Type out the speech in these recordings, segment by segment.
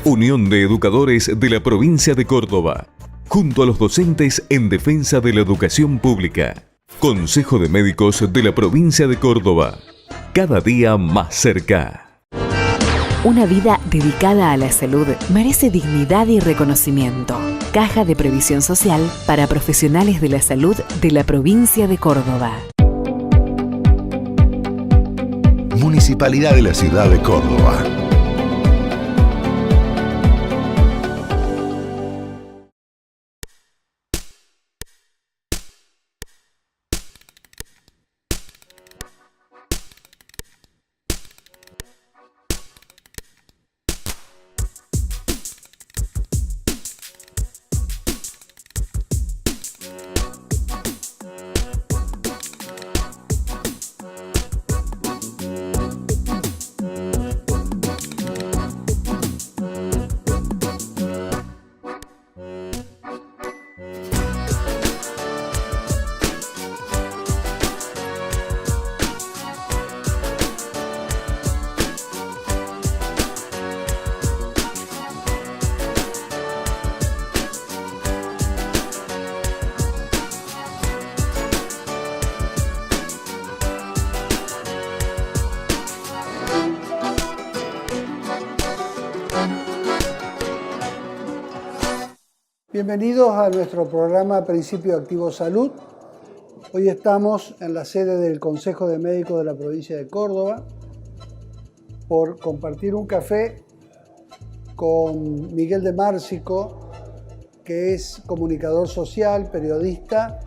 Unión de Educadores de la Provincia de Córdoba, junto a los docentes en defensa de la educación pública. Consejo de Médicos de la Provincia de Córdoba, cada día más cerca. Una vida dedicada a la salud merece dignidad y reconocimiento. Caja de Previsión Social para profesionales de la salud de la Provincia de Córdoba. Municipalidad de la Ciudad de Córdoba. Bienvenidos a nuestro programa Principio Activo Salud. Hoy estamos en la sede del Consejo de Médicos de la Provincia de Córdoba por compartir un café con Miguel de Márcico, que es comunicador social, periodista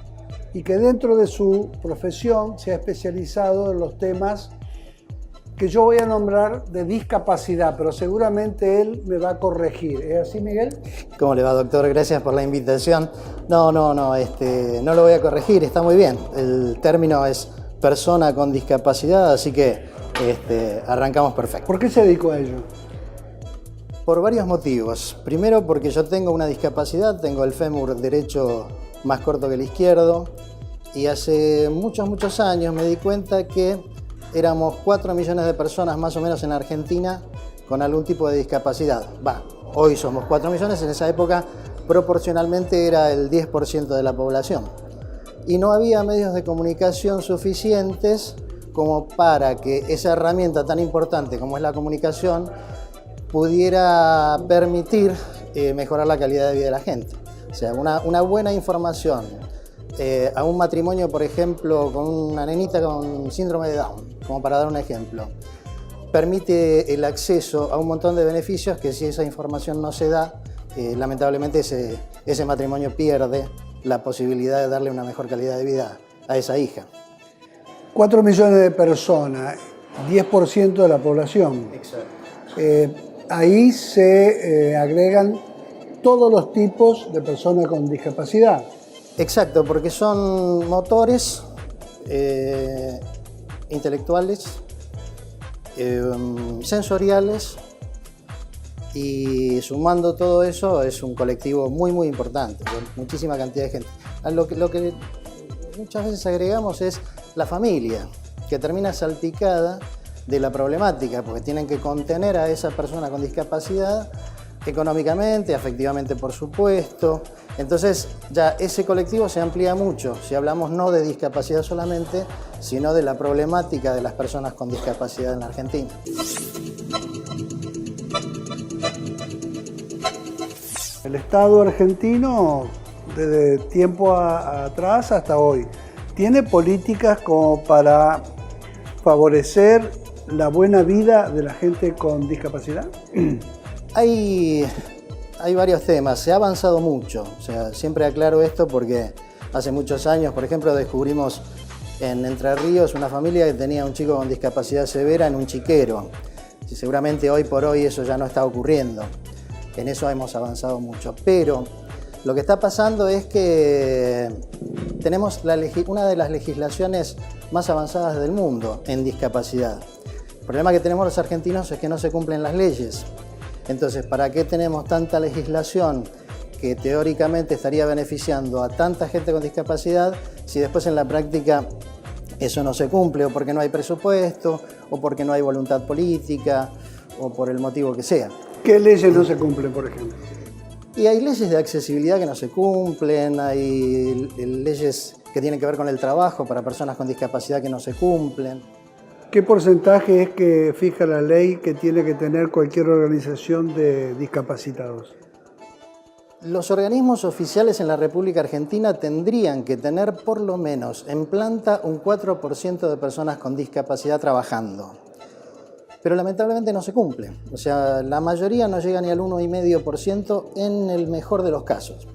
y que dentro de su profesión se ha especializado en los temas que yo voy a nombrar de discapacidad, pero seguramente él me va a corregir. ¿Es así, Miguel? ¿Cómo le va, doctor? Gracias por la invitación. No lo voy a corregir, está muy bien. El término es persona con discapacidad, así que arrancamos perfecto. ¿Por qué se dedicó a ello? Por varios motivos. Primero, porque yo tengo una discapacidad, tengo el fémur derecho más corto que el izquierdo, y hace muchos años me di cuenta que éramos 4 millones de personas más o menos en Argentina con algún tipo de discapacidad. Hoy somos 4 millones, en esa época proporcionalmente era el 10% de la población. Y no había medios de comunicación suficientes como para que esa herramienta tan importante como es la comunicación pudiera permitir mejorar la calidad de vida de la gente. O sea, una buena información a un matrimonio, por ejemplo, con una nenita con síndrome de Down, como para dar un ejemplo, permite el acceso a un montón de beneficios que si esa información no se da, lamentablemente ese matrimonio pierde la posibilidad de darle una mejor calidad de vida a esa hija. 4 millones de personas, 10% de la población. Exacto. Ahí se agregan todos los tipos de personas con discapacidad. Exacto, porque son motores, intelectuales, sensoriales, y sumando todo eso es un colectivo muy importante, con muchísima cantidad de gente. Lo que muchas veces agregamos es la familia, que termina salpicada de la problemática, porque tienen que contener a esa persona con discapacidad económicamente, afectivamente, por supuesto. Entonces ya ese colectivo se amplía mucho, si hablamos no de discapacidad solamente, sino de la problemática de las personas con discapacidad en la Argentina. El Estado argentino, desde tiempo atrás hasta hoy, tiene políticas como para favorecer la buena vida de la gente con discapacidad. Hay varios temas, se ha avanzado mucho, o sea, siempre aclaro esto porque hace muchos años, por ejemplo, descubrimos en Entre Ríos una familia que tenía un chico con discapacidad severa en un chiquero. Y seguramente hoy por hoy eso ya no está ocurriendo, en eso hemos avanzado mucho, pero lo que está pasando es que tenemos una de las legislaciones más avanzadas del mundo en discapacidad. El problema que tenemos los argentinos es que no se cumplen las leyes. Entonces, ¿para qué tenemos tanta legislación que teóricamente estaría beneficiando a tanta gente con discapacidad si después en la práctica eso no se cumple, o porque no hay presupuesto, o porque no hay voluntad política, o por el motivo que sea? ¿Qué leyes no se cumplen, por ejemplo? Y hay leyes de accesibilidad que no se cumplen, hay leyes que tienen que ver con el trabajo para personas con discapacidad que no se cumplen. ¿Qué porcentaje es que fija la ley que tiene que tener cualquier organización de discapacitados? Los organismos oficiales en la República Argentina tendrían que tener por lo menos en planta un 4% de personas con discapacidad trabajando. Pero lamentablemente no se cumple. O sea, la mayoría no llega ni al 1,5% en el mejor de los casos.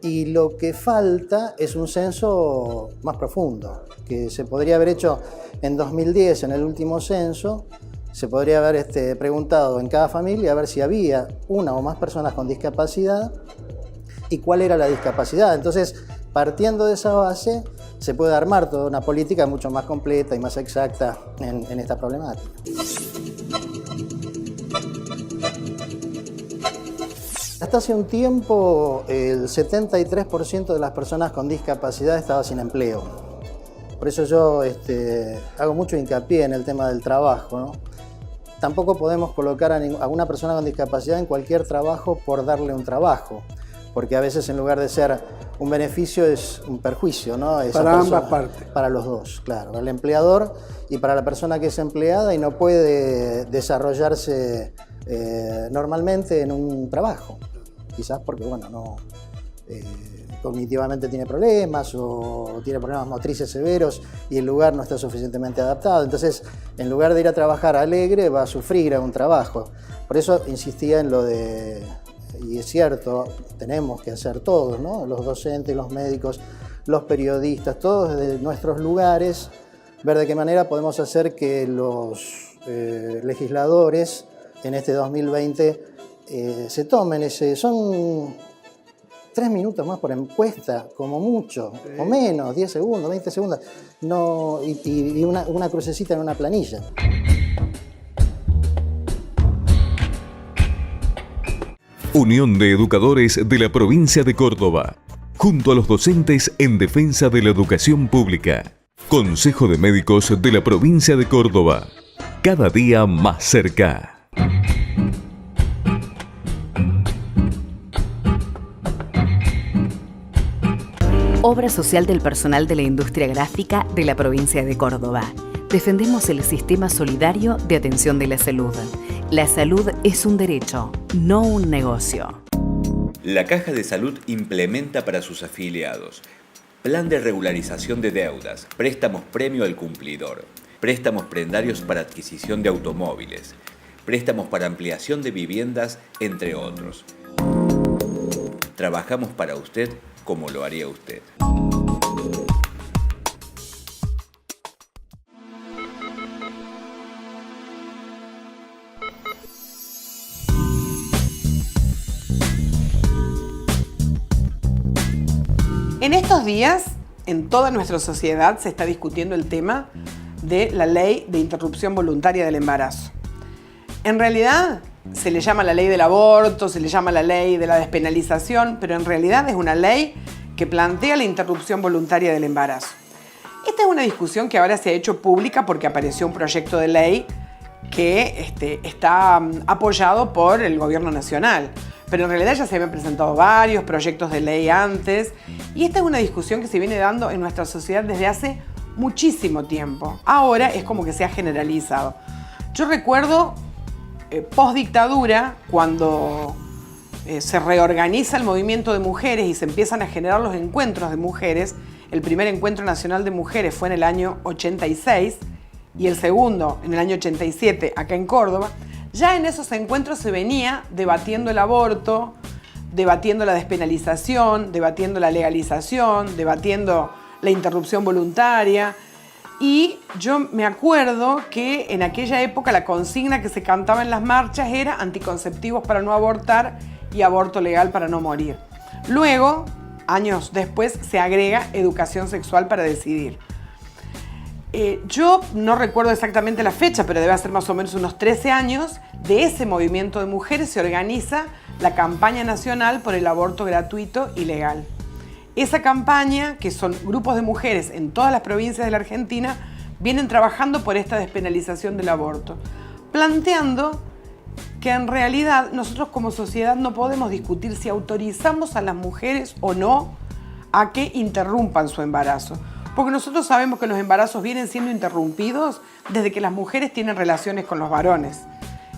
Y lo que falta es un censo más profundo, que se podría haber hecho en 2010, en el último censo. Se podría haber preguntado en cada familia a ver si había una o más personas con discapacidad y cuál era la discapacidad. Entonces, partiendo de esa base, se puede armar toda una política mucho más completa y más exacta en esta problemática. Hasta hace un tiempo, el 73% de las personas con discapacidad estaba sin empleo. Por eso yo hago mucho hincapié en el tema del trabajo, ¿no? Tampoco podemos colocar a una persona con discapacidad en cualquier trabajo por darle un trabajo, porque a veces en lugar de ser un beneficio es un perjuicio, ¿no? Para ambas partes. Para los dos, claro, para el empleador y para la persona que es empleada y no puede desarrollarse normalmente en un trabajo, quizás porque, bueno, no... cognitivamente tiene problemas o tiene problemas motrices severos y el lugar no está suficientemente adaptado. Entonces, en lugar de ir a trabajar alegre, va a sufrir a un trabajo. Por eso insistía en lo de, y es cierto, tenemos que hacer todos, ¿no? Los docentes, los médicos, los periodistas, todos desde nuestros lugares, ver de qué manera podemos hacer que los legisladores en este 2020 se tomen son 3 minutos más por encuesta, como mucho, o menos, 10 segundos, 20 segundos, no, y una crucecita en una planilla. Unión de Educadores de la Provincia de Córdoba, junto a los docentes en defensa de la educación pública. Consejo de Médicos de la Provincia de Córdoba, cada día más cerca. Obra social del personal de la industria gráfica de la provincia de Córdoba. Defendemos el sistema solidario de atención de la salud. La salud es un derecho, no un negocio. La Caja de Salud implementa para sus afiliados plan de regularización de deudas, préstamos premio al cumplidor, préstamos prendarios para adquisición de automóviles, préstamos para ampliación de viviendas, entre otros. Trabajamos para usted como lo haría usted. En estos días, en toda nuestra sociedad se está discutiendo el tema de la ley de interrupción voluntaria del embarazo. En realidad, se le llama la ley del aborto, se le llama la ley de la despenalización, pero en realidad es una ley que plantea la interrupción voluntaria del embarazo. Esta es una discusión que ahora se ha hecho pública porque apareció un proyecto de ley que está apoyado por el gobierno nacional. Pero en realidad ya se habían presentado varios proyectos de ley antes y esta es una discusión que se viene dando en nuestra sociedad desde hace muchísimo tiempo. Ahora es como que se ha generalizado. Yo recuerdo post-dictadura, cuando se reorganiza el movimiento de mujeres y se empiezan a generar los encuentros de mujeres. El primer encuentro nacional de mujeres fue en el año 86 y el segundo en el año 87 acá en Córdoba. Ya en esos encuentros se venía debatiendo el aborto, debatiendo la despenalización, debatiendo la legalización, debatiendo la interrupción voluntaria. Y yo me acuerdo que en aquella época la consigna que se cantaba en las marchas era anticonceptivos para no abortar y aborto legal para no morir. Luego, años después, se agrega educación sexual para decidir. Yo no recuerdo exactamente la fecha, pero debe ser más o menos unos 13 años, de ese movimiento de mujeres se organiza la campaña nacional por el aborto gratuito y legal. Esa campaña, que son grupos de mujeres en todas las provincias de la Argentina, vienen trabajando por esta despenalización del aborto, planteando que en realidad nosotros como sociedad no podemos discutir si autorizamos a las mujeres o no a que interrumpan su embarazo. Porque nosotros sabemos que los embarazos vienen siendo interrumpidos desde que las mujeres tienen relaciones con los varones.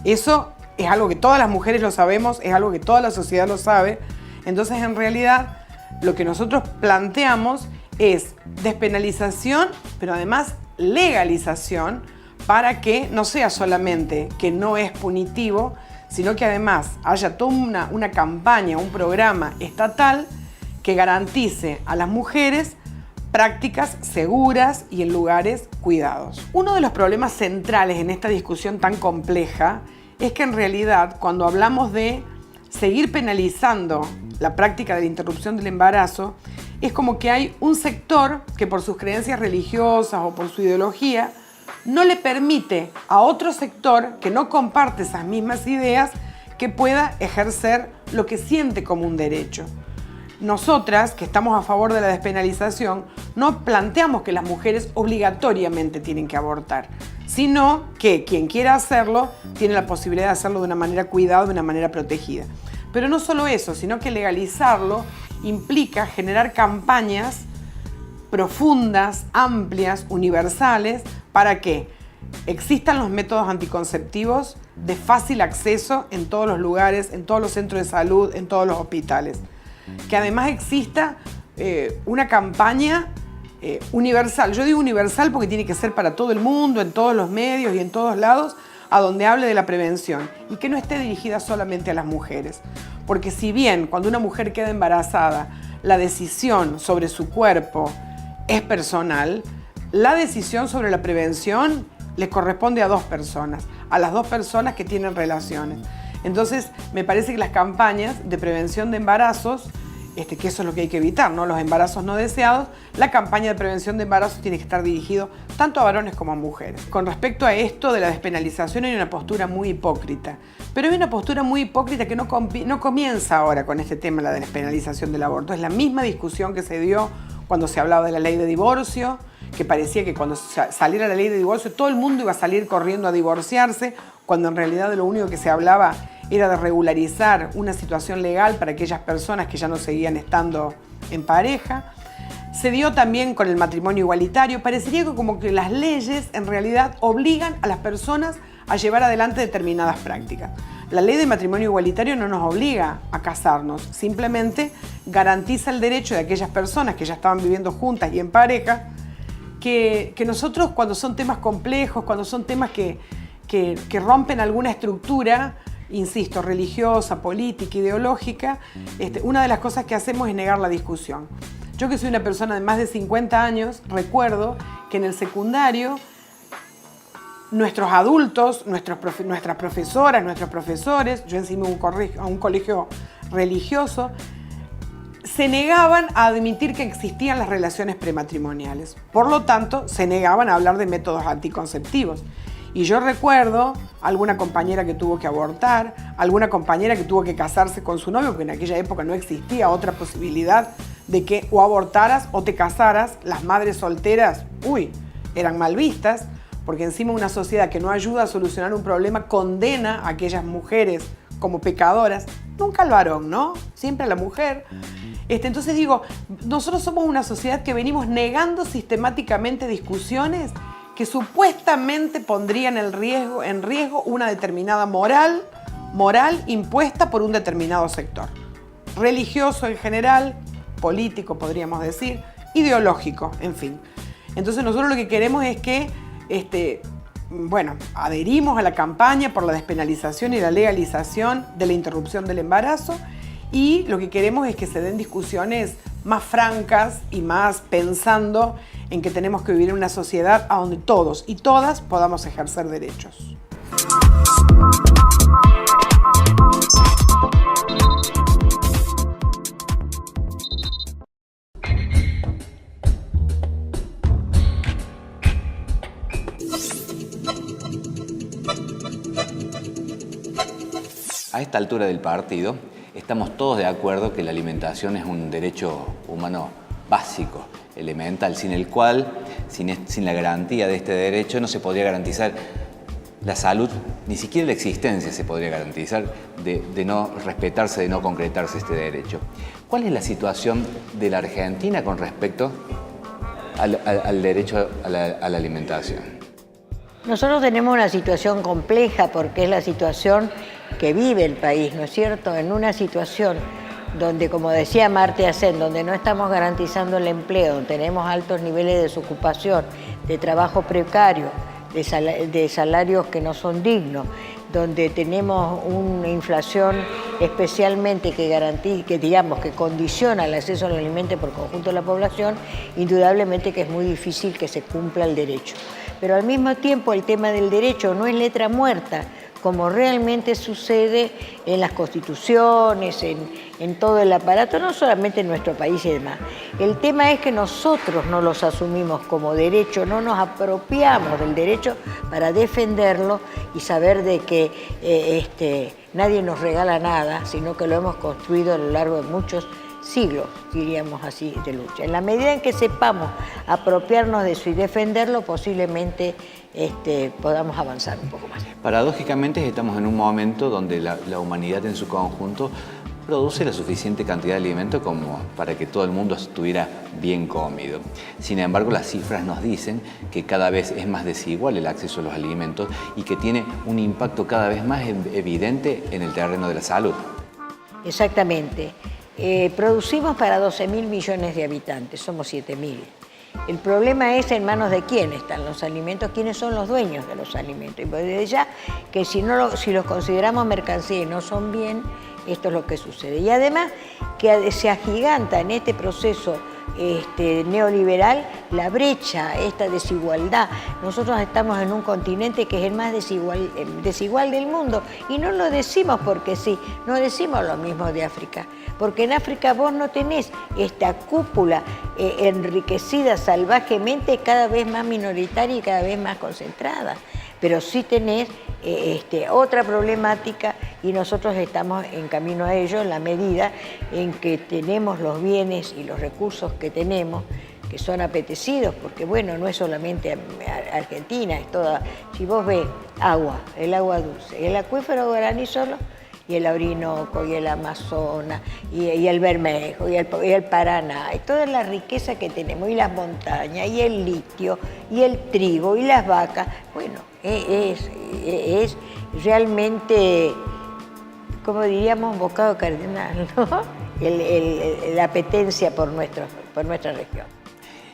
Eso es algo que todas las mujeres lo sabemos, es algo que toda la sociedad lo sabe. Entonces, en realidad, lo que nosotros planteamos es despenalización, pero además legalización, para que no sea solamente que no es punitivo, sino que además haya toda una campaña, un programa estatal que garantice a las mujeres prácticas seguras y en lugares cuidados. Uno de los problemas centrales en esta discusión tan compleja es que en realidad cuando hablamos de seguir penalizando la práctica de la interrupción del embarazo, es como que hay un sector que por sus creencias religiosas o por su ideología no le permite a otro sector que no comparte esas mismas ideas que pueda ejercer lo que siente como un derecho. Nosotras, que estamos a favor de la despenalización, no planteamos que las mujeres obligatoriamente tienen que abortar, sino que quien quiera hacerlo tiene la posibilidad de hacerlo de una manera cuidada, de una manera protegida. Pero no solo eso, sino que legalizarlo implica generar campañas profundas, amplias, universales, para que existan los métodos anticonceptivos de fácil acceso en todos los lugares, en todos los centros de salud, en todos los hospitales. Que además exista una campaña universal. Yo digo universal porque tiene que ser para todo el mundo, en todos los medios y en todos lados, a donde hable de la prevención y que no esté dirigida solamente a las mujeres. Porque si bien cuando una mujer queda embarazada, la decisión sobre su cuerpo es personal, la decisión sobre la prevención le corresponde a dos personas, a las dos personas que tienen relaciones. Entonces, me parece que las campañas de prevención de embarazos, que eso es lo que hay que evitar, ¿no? Los embarazos no deseados, la campaña de prevención de embarazos tiene que estar dirigido tanto a varones como a mujeres. Con respecto a esto de la despenalización hay una postura muy hipócrita, pero hay una postura muy hipócrita que no comienza ahora con este tema, la despenalización del aborto. Es la misma discusión que se dio cuando se hablaba de la ley de divorcio, que parecía que cuando saliera la ley de divorcio todo el mundo iba a salir corriendo a divorciarse, cuando en realidad de lo único que se hablaba era de regularizar una situación legal para aquellas personas que ya no seguían estando en pareja. Se dio también con el matrimonio igualitario. Parecería que como que las leyes en realidad obligan a las personas a llevar adelante determinadas prácticas. La ley de matrimonio igualitario no nos obliga a casarnos, simplemente garantiza el derecho de aquellas personas que ya estaban viviendo juntas y en pareja, que nosotros cuando son temas complejos, cuando son temas que rompen alguna estructura, insisto, religiosa, política, ideológica, una de las cosas que hacemos es negar la discusión. Yo que soy una persona de más de 50 años, recuerdo que en el secundario nuestros adultos, nuestras profesoras, nuestros profesores, yo encima a un colegio religioso, se negaban a admitir que existían las relaciones prematrimoniales. Por lo tanto, se negaban a hablar de métodos anticonceptivos. Y yo recuerdo alguna compañera que tuvo que abortar, alguna compañera que tuvo que casarse con su novio, porque en aquella época no existía otra posibilidad de que o abortaras o te casaras. Las madres solteras, eran mal vistas, porque encima una sociedad que no ayuda a solucionar un problema condena a aquellas mujeres como pecadoras, nunca al varón, ¿no? Siempre a la mujer. Entonces digo, nosotros somos una sociedad que venimos negando sistemáticamente discusiones que supuestamente pondrían en riesgo una determinada moral impuesta por un determinado sector. Religioso en general, político podríamos decir, ideológico, en fin. Entonces nosotros lo que queremos es que adherimos a la campaña por la despenalización y la legalización de la interrupción del embarazo, y lo que queremos es que se den discusiones más francas y más pensando en que tenemos que vivir en una sociedad a donde todos y todas podamos ejercer derechos. A esta altura del partido, estamos todos de acuerdo que la alimentación es un derecho humano básico, elemental, sin el cual, sin la garantía de este derecho, no se podría garantizar la salud, ni siquiera la existencia se podría garantizar de no respetarse, de no concretarse este derecho. ¿Cuál es la situación de la Argentina con respecto al derecho a la alimentación? Nosotros tenemos una situación compleja porque es la situación que vive el país, ¿no es cierto? En una situación donde, como decía Amartya Sen, donde no estamos garantizando el empleo, donde tenemos altos niveles de desocupación, de trabajo precario, de salarios que no son dignos, donde tenemos una inflación especialmente que condiciona el acceso al alimento por conjunto de la población, indudablemente que es muy difícil que se cumpla el derecho. Pero al mismo tiempo el tema del derecho no es letra muerta, como realmente sucede en las constituciones, en todo el aparato, no solamente en nuestro país y demás. El tema es que nosotros no los asumimos como derecho, no nos apropiamos del derecho para defenderlo y saber de que nadie nos regala nada, sino que lo hemos construido a lo largo de muchos siglos, diríamos así, de lucha. En la medida en que sepamos apropiarnos de eso y defenderlo, posiblemente podamos avanzar un poco más. Paradójicamente estamos en un momento donde la humanidad en su conjunto produce la suficiente cantidad de alimento como para que todo el mundo estuviera bien comido. Sin embargo, las cifras nos dicen que cada vez es más desigual el acceso a los alimentos y que tiene un impacto cada vez más evidente en el terreno de la salud. Exactamente. Producimos para 12.000 millones de habitantes, somos 7.000. El problema es en manos de quién están los alimentos, quiénes son los dueños de los alimentos. Y desde ya que si los consideramos mercancía y no son bien, esto es lo que sucede. Y además que se agiganta en este proceso neoliberal la brecha, esta desigualdad. Nosotros estamos en un continente que es el más desigual del mundo y no lo decimos porque sí, no decimos lo mismo de África, porque en África vos no tenés esta cúpula enriquecida salvajemente, cada vez más minoritaria y cada vez más concentrada, pero sí tenés otra problemática y nosotros estamos en camino a ello en la medida en que tenemos los bienes y los recursos que tenemos, que son apetecidos, porque bueno, no es solamente Argentina, es toda, si vos ves agua, el agua dulce, el acuífero guaraní solo, y el Orinoco, y el Amazonas, y el Bermejo, y el Paraná, y toda la riqueza que tenemos, y las montañas, y el litio, y el trigo, y las vacas, bueno, es realmente, como diríamos, un bocado cardenal, ¿no? La apetencia por nuestra región.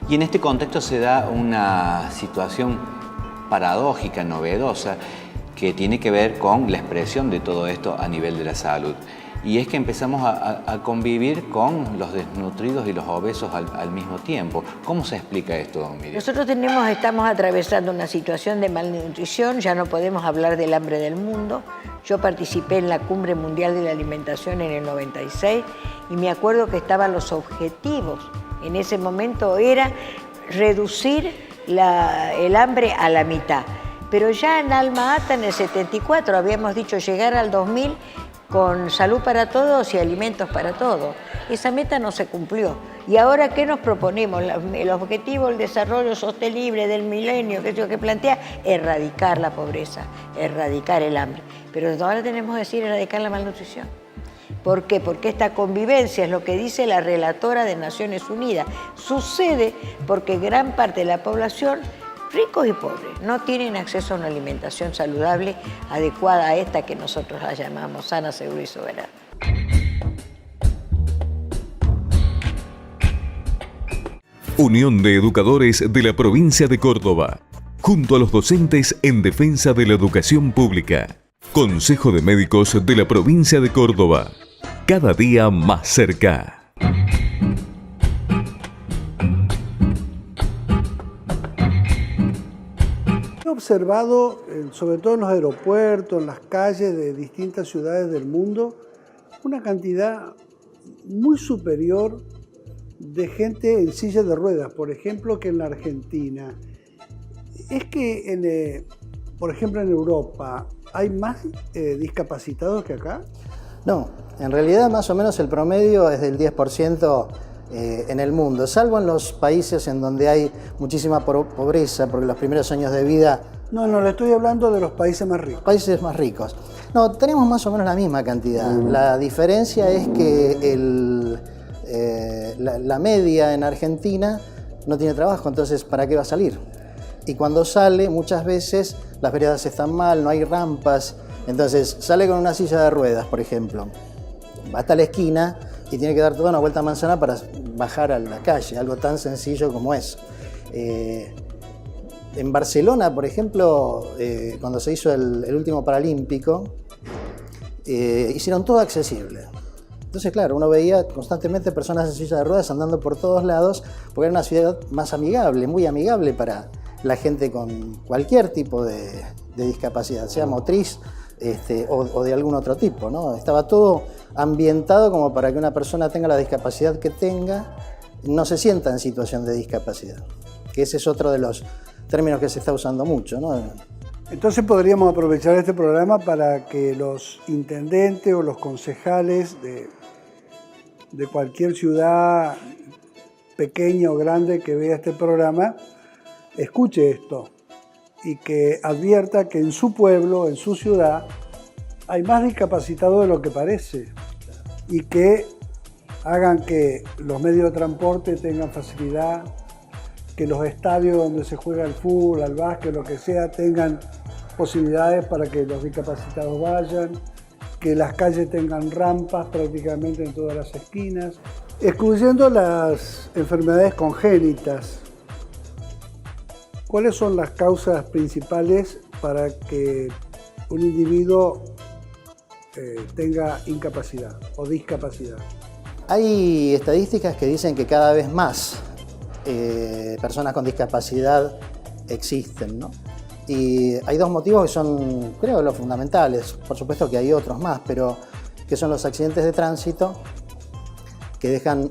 Y en este contexto se da una situación paradójica, novedosa, que tiene que ver con la expresión de todo esto a nivel de la salud. Y es que empezamos a convivir con los desnutridos y los obesos al mismo tiempo. ¿Cómo se explica esto, don Miriam? Nosotros estamos atravesando una situación de malnutrición, ya no podemos hablar del hambre del mundo. Yo participé en la Cumbre Mundial de la Alimentación en el 96 y me acuerdo que estaban los objetivos. En ese momento era reducir el hambre a la mitad. Pero ya en Alma Ata, en el 74, habíamos dicho llegar al 2000 con salud para todos y alimentos para todos. Esa meta no se cumplió. ¿Y ahora qué nos proponemos? El objetivo del desarrollo sostenible del milenio, que es lo que plantea, erradicar la pobreza, erradicar el hambre. Pero ahora tenemos que decir erradicar la malnutrición. ¿Por qué? Porque esta convivencia es lo que dice la relatora de Naciones Unidas. Sucede porque gran parte de la población, ricos y pobres, no tienen acceso a una alimentación saludable adecuada a esta que nosotros la llamamos sana, segura y soberana. Unión de Educadores de la Provincia de Córdoba, junto a los docentes en defensa de la educación pública. Consejo de Médicos de la Provincia de Córdoba, cada día más cerca. He observado, sobre todo en los aeropuertos, en las calles de distintas ciudades del mundo, una cantidad muy superior de gente en silla de ruedas, por ejemplo, que en la Argentina. Es que, por ejemplo, en Europa, ¿hay más discapacitados que acá? No, en realidad más o menos el promedio es del 10% en el mundo, salvo en los países en donde hay muchísima pobreza, porque los primeros años de vida No, le estoy hablando de los países más ricos. Países más ricos. No, tenemos más o menos la misma cantidad. La diferencia es que la media en Argentina no tiene trabajo, entonces ¿para qué va a salir? Y cuando sale, muchas veces las veredas están mal, no hay rampas, entonces sale con una silla de ruedas, por ejemplo, va hasta la esquina y tiene que dar toda una vuelta a manzana para bajar a la calle, algo tan sencillo como es. En Barcelona, por ejemplo, cuando se hizo el último Paralímpico, hicieron todo accesible. Entonces, claro, uno veía constantemente personas en silla de ruedas andando por todos lados, porque era una ciudad más amigable, muy amigable para la gente con cualquier tipo de discapacidad, sea motriz o de algún otro tipo, ¿no? Estaba todo ambientado como para que una persona tenga la discapacidad que tenga, no se sienta en situación de discapacidad, que ese es otro de los términos que se está usando mucho, ¿no? Entonces podríamos aprovechar este programa para que los intendentes o los concejales de cualquier ciudad pequeña o grande que vea este programa escuche esto y que advierta que en su pueblo, en su ciudad, hay más discapacitados de lo que parece y que hagan que los medios de transporte tengan facilidad, que los estadios donde se juega el fútbol, el básquet, lo que sea, tengan posibilidades para que los discapacitados vayan, que las calles tengan rampas prácticamente en todas las esquinas, excluyendo las enfermedades congénitas. ¿Cuáles son las causas principales para que un individuo tenga incapacidad o discapacidad? Hay estadísticas que dicen que cada vez más personas con discapacidad existen, ¿no? Y hay dos motivos que son, creo, los fundamentales. Por supuesto que hay otros más, pero que son los accidentes de tránsito que dejan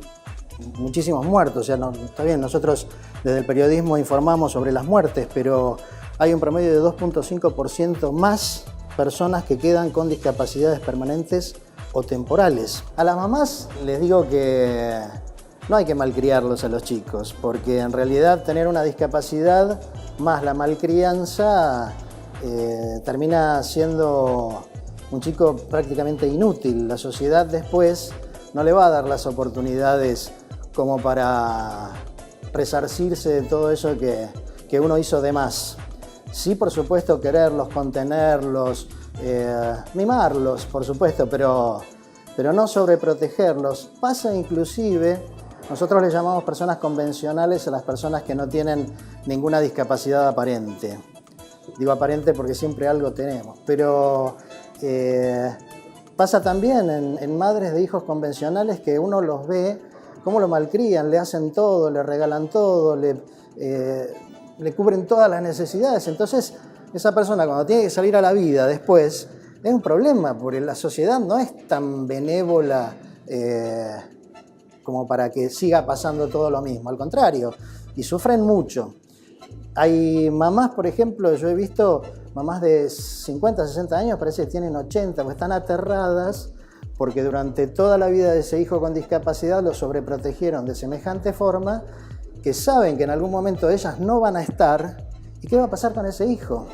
muchísimos muertos. O sea, no, está bien, nosotros desde el periodismo informamos sobre las muertes, pero hay un promedio de 2.5% más personas que quedan con discapacidades permanentes o temporales. A las mamás les digo que no hay que malcriarlos a los chicos, porque en realidad tener una discapacidad más la malcrianza termina siendo un chico prácticamente inútil. La sociedad después no le va a dar las oportunidades como para resarcirse de todo eso que uno hizo de más. Sí, por supuesto, quererlos, contenerlos, mimarlos, por supuesto, pero no sobreprotegerlos. Pasa inclusive, nosotros le llamamos personas convencionales a las personas que no tienen ninguna discapacidad aparente. Digo aparente porque siempre algo tenemos, pero pasa también en madres de hijos convencionales que uno los ve cómo lo malcrían, le hacen todo, le regalan todo, le cubren todas las necesidades. Entonces, esa persona cuando tiene que salir a la vida después, es un problema, porque la sociedad no es tan benévola como para que siga pasando todo lo mismo. Al contrario, y sufren mucho. Hay mamás, por ejemplo, yo he visto mamás de 50, 60 años, parece que tienen 80, pues están aterradas porque durante toda la vida de ese hijo con discapacidad lo sobreprotegieron de semejante forma que saben que en algún momento ellas no van a estar. ¿Y qué va a pasar con ese hijo?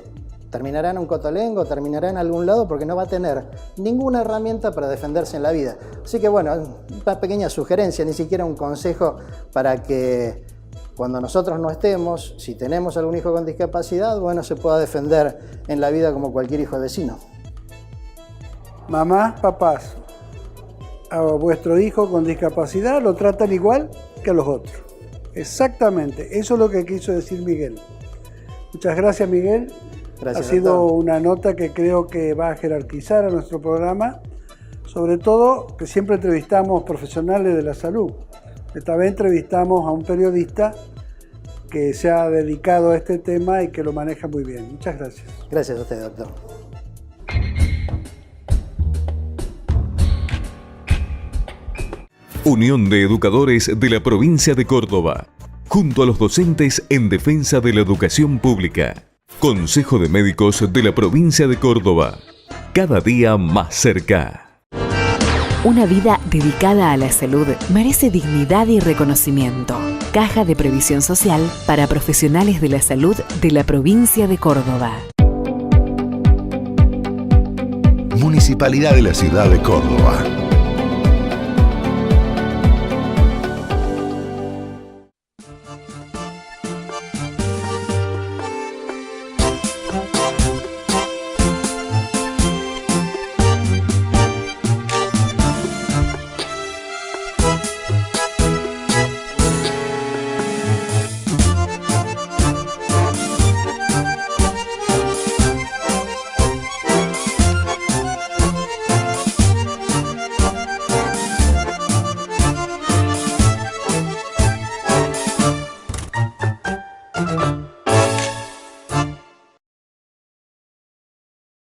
Terminará en un cotolengo, terminará en algún lado porque no va a tener ninguna herramienta para defenderse en la vida. Así que bueno, una pequeña sugerencia, ni siquiera un consejo para que cuando nosotros no estemos, si tenemos algún hijo con discapacidad, bueno, se pueda defender en la vida como cualquier hijo de vecino. Mamás, papás, a vuestro hijo con discapacidad lo tratan igual que a los otros. Exactamente, eso es lo que quiso decir Miguel. Muchas gracias, Miguel. Gracias, ha sido doctor. una nota que creo que va a jerarquizar a nuestro programa, sobre todo que siempre entrevistamos profesionales de la salud. Esta vez entrevistamos a un periodista que se ha dedicado a este tema y que lo maneja muy bien. Muchas gracias. Gracias a usted, doctor. Unión de Educadores de la Provincia de Córdoba, junto a los docentes en defensa de la educación pública. Consejo de Médicos de la Provincia de Córdoba, cada día más cerca. Una vida dedicada a la salud merece dignidad y reconocimiento. Caja de Previsión Social para profesionales de la salud de la provincia de Córdoba. Municipalidad de la Ciudad de Córdoba.